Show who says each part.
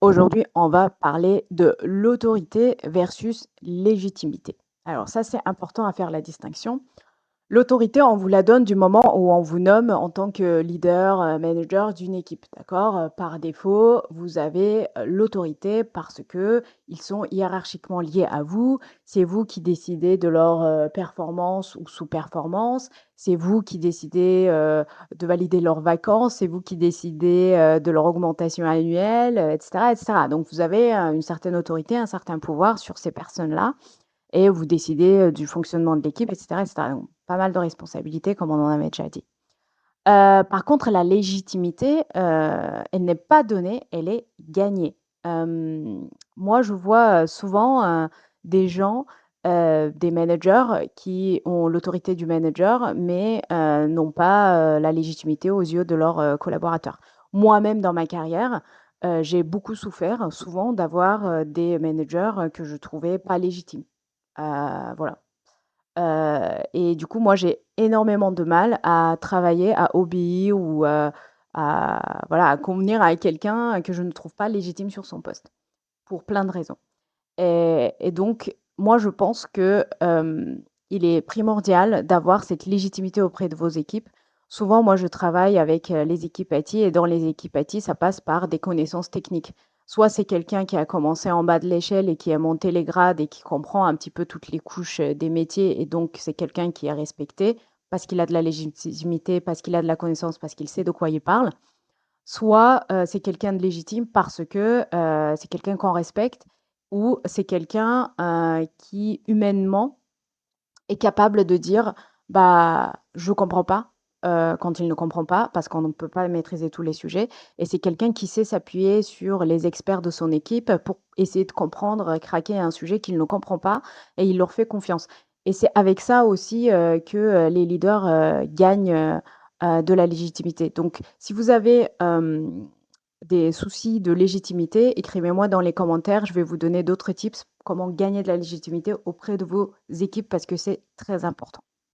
Speaker 1: Aujourd'hui, on va parler de l'autorité versus légitimité. Alors ça, c'est important à faire la distinction. L'autorité, on vous la donne du moment où on vous nomme en tant que leader, manager d'une équipe, d'accord? Par défaut, vous avez, l'autorité parce que ils sont hiérarchiquement liés à vous. C'est vous qui décidez de leur, performance ou sous-performance. C'est vous qui décidez, de valider leurs vacances. C'est vous qui décidez, de leur augmentation annuelle, et cetera, et cetera. Donc vous avez, une certaine autorité, un certain pouvoir sur ces personnes-là et vous décidez, du fonctionnement de l'équipe, et cetera. Donc pas mal de responsabilités comme on en avait déjà dit. Par contre, la légitimité, elle n'est pas donnée, elle est gagnée. Moi, je vois, souvent, des gens, des managers qui ont l'autorité du manager, mais n'ont pas, la légitimité aux yeux de leurs, collaborateurs. Moi-même, dans ma carrière, j'ai beaucoup souffert, souvent, d'avoir, des managers, que je trouvais pas légitimes. Voilà. Et du coup, moi, j'ai énormément de mal à travailler, à obéir ou, à voilà, à convenir avec quelqu'un que je ne trouve pas légitime sur son poste, pour plein de raisons. Et donc, moi, je pense que, il est primordial d'avoir cette légitimité auprès de vos équipes. Souvent, moi, je travaille avec, les équipes IT et dans les équipes IT, ça passe par des connaissances techniques. Soit c'est quelqu'un qui a commencé en bas de l'échelle et qui a monté les grades et qui comprend un petit peu toutes les couches, des métiers et donc c'est quelqu'un qui est respecté parce qu'il a de la légitimité, parce qu'il a de la connaissance, parce qu'il sait de quoi il parle. Soit, c'est quelqu'un de légitime parce que, c'est quelqu'un qu'on respecte ou c'est quelqu'un, qui humainement est capable de dire: «Bah, je comprends pas», quand il ne comprend pas, parce qu'on ne peut pas maîtriser tous les sujets et c'est quelqu'un qui sait s'appuyer sur les experts de son équipe pour essayer de comprendre, craquer un sujet qu'il ne comprend pas et il leur fait confiance et c'est avec ça aussi, que, les leaders, gagnent, de la légitimité. Donc si vous avez, des soucis de légitimité, écrivez-moi dans les commentaires, je vais vous donner d'autres tips, comment gagner de la légitimité auprès de vos équipes parce que c'est très important.